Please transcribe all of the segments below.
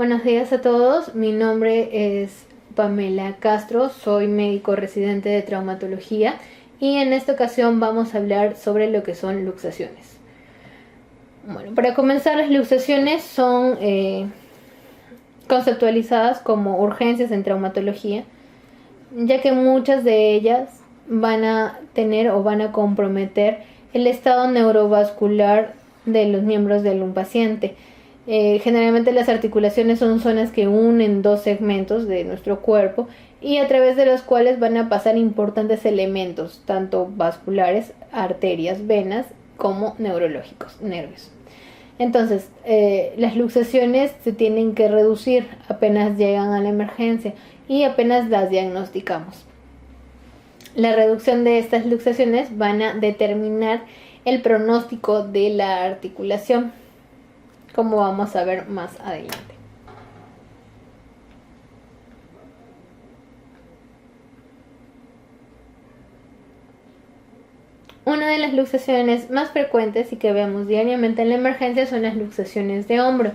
Buenos días a todos, mi nombre es Pamela Castro, soy médico residente de traumatología y en esta ocasión vamos a hablar sobre lo que son luxaciones. Bueno, para comenzar, las luxaciones son conceptualizadas como urgencias en traumatología, ya que muchas de ellas van a tener o van a comprometer el estado neurovascular de los miembros de un paciente. Generalmente las articulaciones son zonas que unen dos segmentos de nuestro cuerpo y a través de los cuales van a pasar importantes elementos, tanto vasculares, arterias, venas, como neurológicos, nervios. Entonces, las luxaciones se tienen que reducir apenas llegan a la emergencia y apenas las diagnosticamos. La reducción de estas luxaciones van a determinar el pronóstico de la articulación, como vamos a ver más adelante. Una de las luxaciones más frecuentes y que vemos diariamente en la emergencia son las luxaciones de hombro.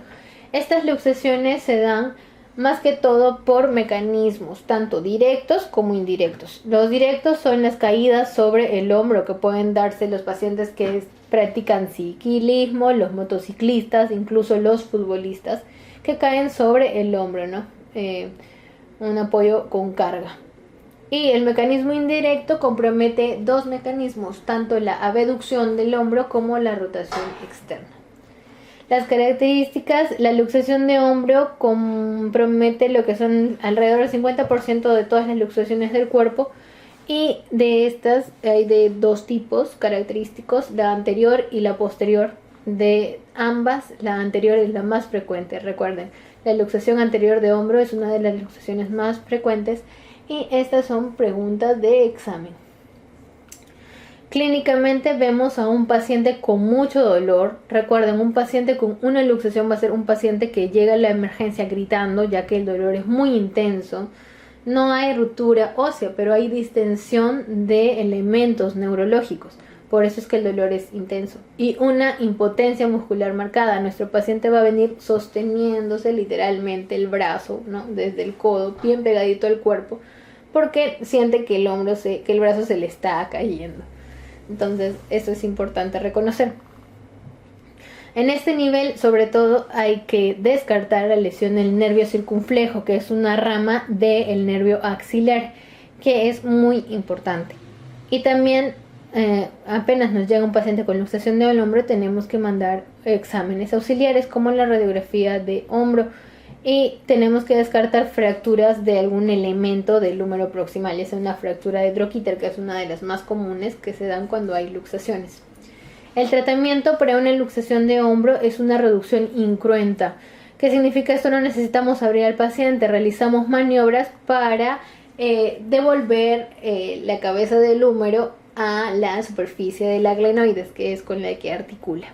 Estas luxaciones se dan más que todo por mecanismos tanto directos como indirectos. Los directos son las caídas sobre el hombro que pueden darse los pacientes que practican ciclismo, los motociclistas, incluso los futbolistas que caen sobre el hombro, ¿no? Un apoyo con carga. Y el mecanismo indirecto compromete dos mecanismos, tanto la abducción del hombro como la rotación externa. Las características, la luxación de hombro compromete lo que son alrededor del 50% de todas las luxaciones del cuerpo, y de estas hay de dos tipos característicos, la anterior y la posterior. De ambas, la anterior es la más frecuente. Recuerden, la luxación anterior de hombro es una de las luxaciones más frecuentes y estas son preguntas de examen. Clínicamente vemos a un paciente con mucho dolor. Recuerden, un paciente con una luxación va a ser un paciente que llega a la emergencia gritando, ya que el dolor es muy intenso. No hay ruptura ósea, pero hay distensión de elementos neurológicos. Por eso es que el dolor es intenso. Y una impotencia muscular marcada. Nuestro paciente va a venir sosteniéndose literalmente el brazo, ¿no? Desde el codo, bien pegadito al cuerpo, porque siente que el brazo se le está cayendo. Entonces, eso es importante reconocer. En este nivel, sobre todo, hay que descartar la lesión del nervio circunflejo, que es una rama del nervio axilar, que es muy importante. Y también, apenas nos llega un paciente con luxación del hombro, tenemos que mandar exámenes auxiliares como la radiografía de hombro. Y tenemos que descartar fracturas de algún elemento del húmero proximal, ya sea una fractura de Drockitter, que es una de las más comunes que se dan cuando hay luxaciones. El tratamiento para una luxación de hombro es una reducción incruenta. ¿Qué significa esto? No necesitamos abrir al paciente, realizamos maniobras para devolver la cabeza del húmero a la superficie de la glenoides, que es con la que articula.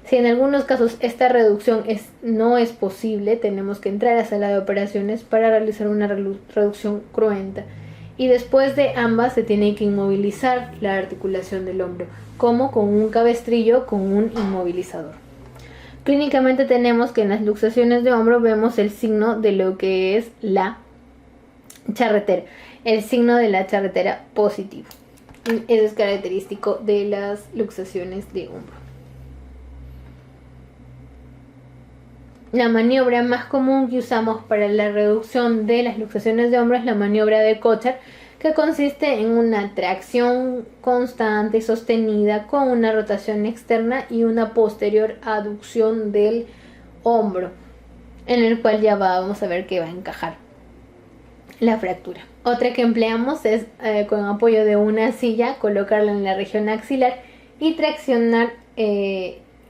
Si en algunos casos esta reducción no es posible, tenemos que entrar a sala de operaciones para realizar una reducción cruenta. Y después de ambas se tiene que inmovilizar la articulación del hombro, como con un cabestrillo con un inmovilizador. Clínicamente tenemos que en las luxaciones de hombro vemos el signo de lo que es la charretera, el signo de la charretera positivo. Eso es característico de las luxaciones de hombro. La maniobra más común que usamos para la reducción de las luxaciones de hombro es la maniobra de Kocher, que consiste en una tracción constante y sostenida con una rotación externa y una posterior aducción del hombro, en el cual ya vamos a ver que va a encajar la fractura. Otra que empleamos es con apoyo de una silla, colocarla en la región axilar y traccionar.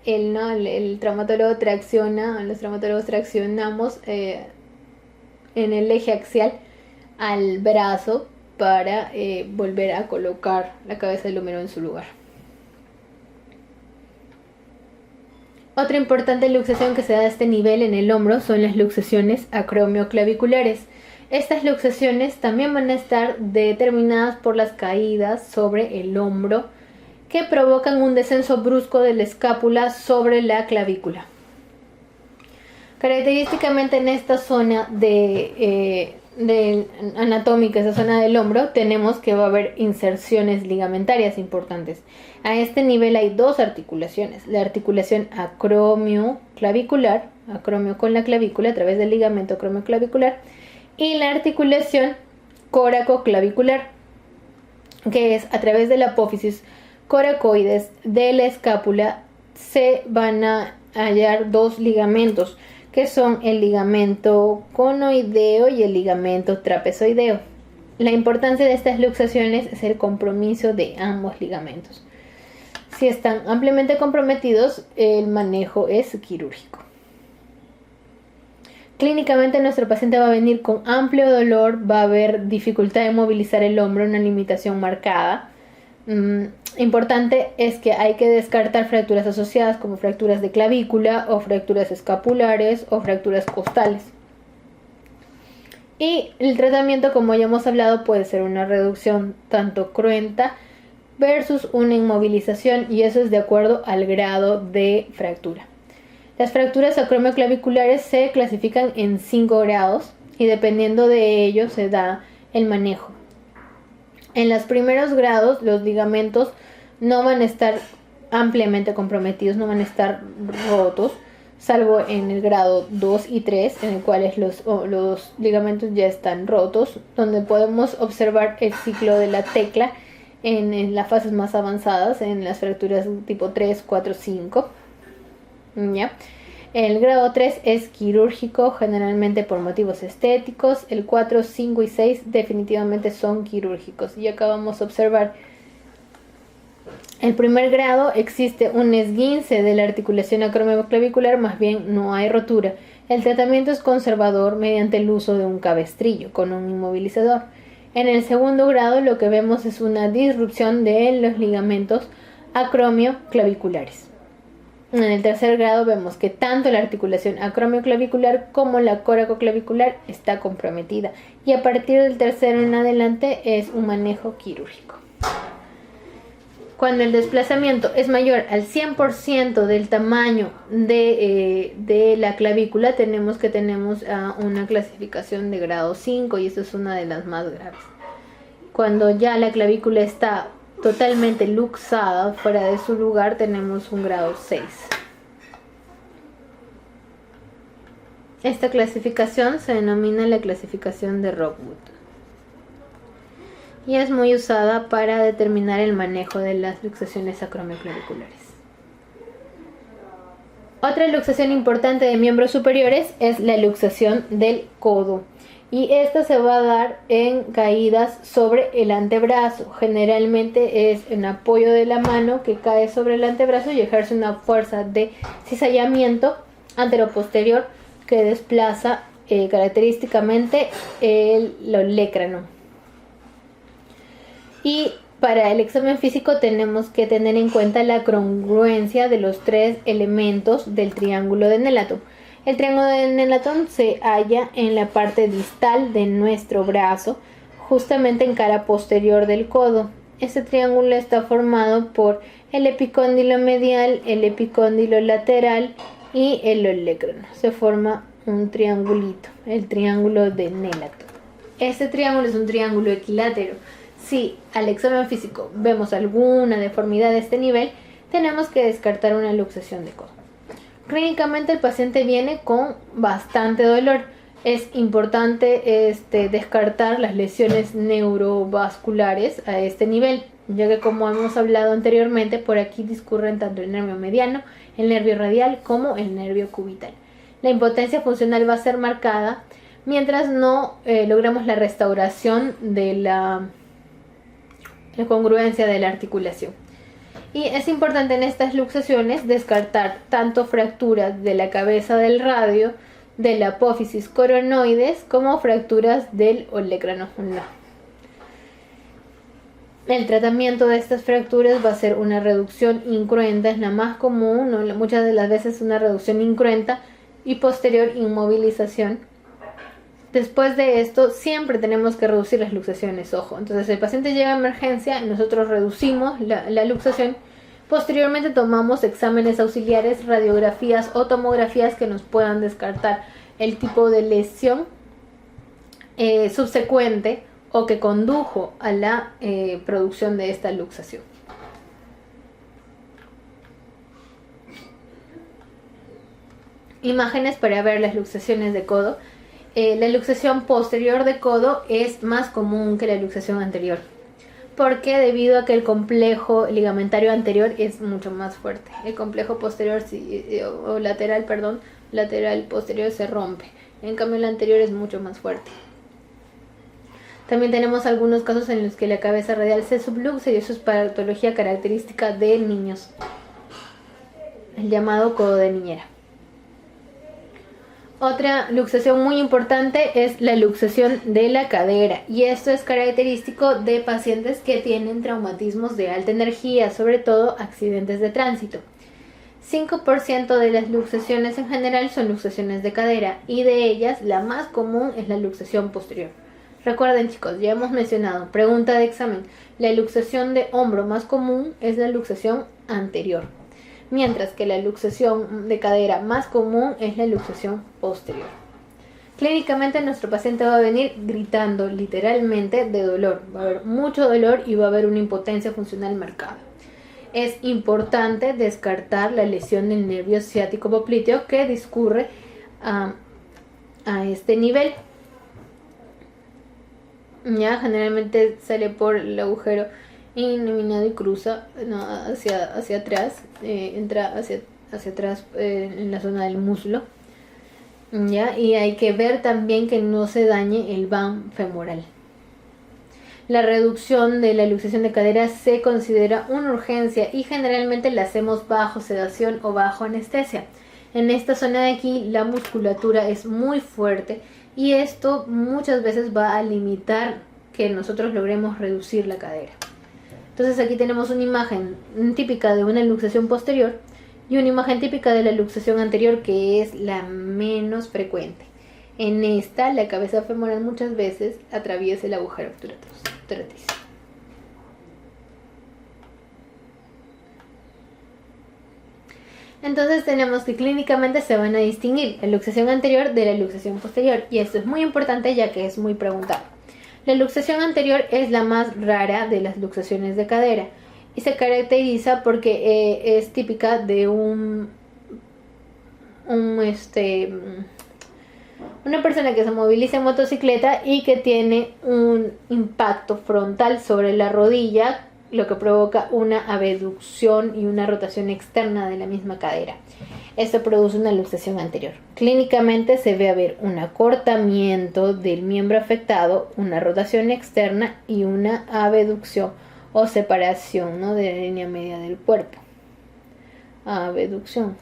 El traumatólogo tracciona, los traumatólogos traccionamos en el eje axial al brazo para volver a colocar la cabeza del húmero en su lugar. Otra importante luxación que se da a este nivel en el hombro son las luxaciones acromioclaviculares. Estas luxaciones también van a estar determinadas por las caídas sobre el hombro que provocan un descenso brusco de la escápula sobre la clavícula. Característicamente en esta zona de anatómica, esa zona del hombro, tenemos que va a haber inserciones ligamentarias importantes. A este nivel hay dos articulaciones: la articulación acromioclavicular, acromio con la clavícula a través del ligamento acromioclavicular, y la articulación coracoclavicular, que es a través de la apófisis coracoides de la escápula. Se van a hallar dos ligamentos, que son el ligamento conoideo y el ligamento trapezoideo. La importancia de estas luxaciones es el compromiso de ambos ligamentos. Si están ampliamente comprometidos, el manejo es quirúrgico. Clínicamente nuestro paciente va a venir con amplio dolor, va a haber dificultad en movilizar el hombro, una limitación marcada. Importante es que hay que descartar fracturas asociadas como fracturas de clavícula o fracturas escapulares o fracturas costales. Y el tratamiento, como ya hemos hablado, puede ser una reducción tanto cruenta versus una inmovilización, y eso es de acuerdo al grado de fractura. Las fracturas acromioclaviculares se clasifican en 5 grados y dependiendo de ello se da el manejo. En los primeros grados los ligamentos no van a estar ampliamente comprometidos, no van a estar rotos, salvo en el grado 2 y 3, en el cual los ligamentos ya están rotos, donde podemos observar el ciclo de la tecla en las fases más avanzadas, en las fracturas tipo 3, 4, 5. ¿Ya? El grado 3 es quirúrgico, generalmente por motivos estéticos. El 4, 5 y 6 definitivamente son quirúrgicos. Y acá vamos a observar el primer grado. Existe un esguince de la articulación acromioclavicular, más bien no hay rotura. El tratamiento es conservador mediante el uso de un cabestrillo con un inmovilizador. En el segundo grado lo que vemos es una disrupción de los ligamentos acromioclaviculares. En el tercer grado vemos que tanto la articulación acromioclavicular como la coracoclavicular está comprometida, y a partir del tercero en adelante es un manejo quirúrgico. Cuando el desplazamiento es mayor al 100% del tamaño de la clavícula, tenemos una clasificación de grado 5, y esta es una de las más graves. Cuando ya la clavícula está totalmente luxada, fuera de su lugar, tenemos un grado 6. Esta clasificación se denomina la clasificación de Rockwood y es muy usada para determinar el manejo de las luxaciones acromioclaviculares. Otra luxación importante de miembros superiores es la luxación del codo, y esta se va a dar en caídas sobre el antebrazo. Generalmente es un apoyo de la mano que cae sobre el antebrazo y ejerce una fuerza de cizallamiento anteroposterior que desplaza característicamente el olecrano. Y para el examen físico tenemos que tener en cuenta la congruencia de los 3 elementos del triángulo de Nelaton. El triángulo de Nelaton se halla en la parte distal de nuestro brazo, justamente en cara posterior del codo. Este triángulo está formado por el epicóndilo medial, el epicóndilo lateral y el olecrano. Se forma un triangulito, el triángulo de Nelaton. Este triángulo es un triángulo equilátero. Si al examen físico vemos alguna deformidad de este nivel, tenemos que descartar una luxación de codo. Clínicamente el paciente viene con bastante dolor. Es importante descartar las lesiones neurovasculares a este nivel, ya que, como hemos hablado anteriormente, por aquí discurren tanto el nervio mediano, el nervio radial como el nervio cubital. La impotencia funcional va a ser marcada mientras no logremos la restauración de la congruencia de la articulación. Y es importante en estas luxaciones descartar tanto fracturas de la cabeza del radio, de la apófisis coronoides, como fracturas del olecrano. El tratamiento de estas fracturas va a ser una reducción incruenta, es la más común, ¿no? Muchas de las veces una reducción incruenta y posterior inmovilización. Después de esto siempre tenemos que reducir las luxaciones, ojo. Entonces el paciente llega a emergencia y nosotros reducimos la luxación Posteriormente tomamos exámenes auxiliares, radiografías o tomografías que nos puedan descartar el tipo de lesión subsecuente o que condujo a la producción de esta luxación. Imágenes para ver las luxaciones de codo. La luxación posterior de codo es más común que la luxación anterior, porque debido a que el complejo ligamentario anterior es mucho más fuerte. El complejo posterior o lateral posterior se rompe. En cambio el anterior es mucho más fuerte. También tenemos algunos casos en los que la cabeza radial se subluxa y eso es patología característica de niños, el llamado codo de niñera. Otra luxación muy importante es la luxación de la cadera, y esto es característico de pacientes que tienen traumatismos de alta energía, sobre todo accidentes de tránsito. 5% de las luxaciones en general son luxaciones de cadera, y de ellas la más común es la luxación posterior. Recuerden, chicos, ya hemos mencionado, pregunta de examen, la luxación de hombro más común es la luxación anterior, mientras que la luxación de cadera más común es la luxación posterior. Clínicamente nuestro paciente va a venir gritando literalmente de dolor, va a haber mucho dolor y va a haber una impotencia funcional marcada. Es importante descartar la lesión del nervio ciático popliteo que discurre a este nivel. Ya generalmente sale por el agujero innominado y cruza hacia atrás, entra hacia atrás en la zona del muslo, ¿ya? Y hay que ver también que no se dañe el van femoral. La reducción de la luxación de cadera se considera una urgencia y generalmente la hacemos bajo sedación o bajo anestesia. En esta zona de aquí la musculatura es muy fuerte y esto muchas veces va a limitar que nosotros logremos reducir la cadera. Entonces aquí tenemos una imagen típica de una luxación posterior y una imagen típica de la luxación anterior, que es la menos frecuente. En esta, la cabeza femoral muchas veces atraviesa el agujero obturaticio. Entonces tenemos que clínicamente se van a distinguir la luxación anterior de la luxación posterior, y esto es muy importante ya que es muy preguntado. La luxación anterior es la más rara de las luxaciones de cadera y se caracteriza porque es típica de una persona que se moviliza en motocicleta y que tiene un impacto frontal sobre la rodilla, lo que provoca una abducción y una rotación externa de la misma cadera. Esto produce una luxación anterior. Clínicamente se ve haber un acortamiento del miembro afectado, una rotación externa y una abducción o separación, ¿no?, de la línea media del cuerpo. Abducción.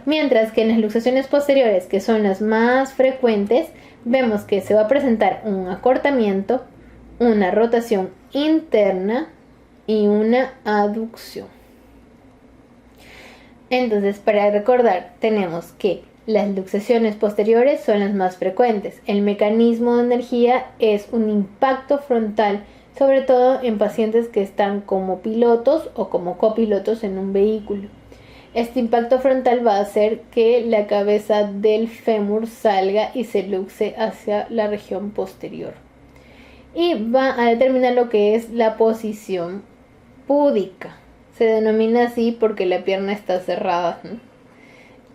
Mientras que en las luxaciones posteriores, que son las más frecuentes, vemos que se va a presentar un acortamiento, una rotación interna y una aducción. Entonces, para recordar, tenemos que las luxaciones posteriores son las más frecuentes. El mecanismo de energía es un impacto frontal, sobre todo en pacientes que están como pilotos o como copilotos en un vehículo. Este impacto frontal va a hacer que la cabeza del fémur salga y se luxe hacia la región posterior. Y va a determinar lo que es la posición púdica. Se denomina así porque la pierna está cerrada, ¿no?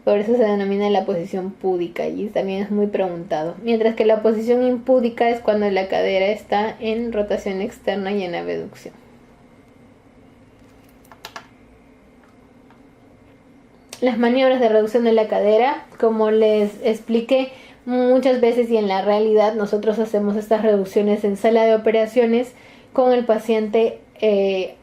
Por eso se denomina la posición púdica y también es muy preguntado. Mientras que la posición impúdica es cuando la cadera está en rotación externa y en abducción. Las maniobras de reducción de la cadera, como les expliqué muchas veces y en la realidad, nosotros hacemos estas reducciones en sala de operaciones con el paciente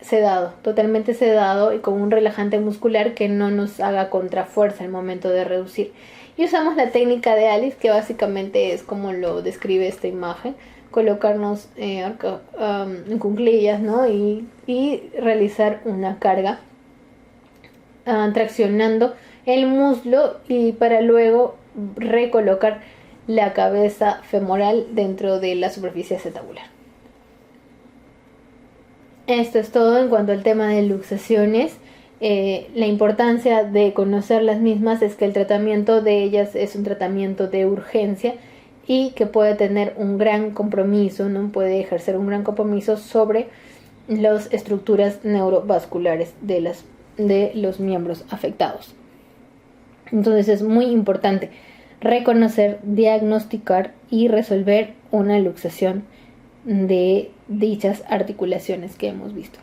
sedado, totalmente sedado y con un relajante muscular que no nos haga contrafuerza al momento de reducir. Y usamos la técnica de Alice, que básicamente es como lo describe esta imagen: colocarnos en cuclillas, ¿no? y realizar una carga traccionando el muslo y para luego recolocar la cabeza femoral dentro de la superficie acetabular. Esto es todo en cuanto al tema de luxaciones. La importancia de conocer las mismas es que el tratamiento de ellas es un tratamiento de urgencia y que puede tener un gran compromiso, ¿no? Puede ejercer un gran compromiso sobre las estructuras neurovasculares de los miembros afectados. Entonces es muy importante reconocer, diagnosticar y resolver una luxación de dichas articulaciones que hemos visto.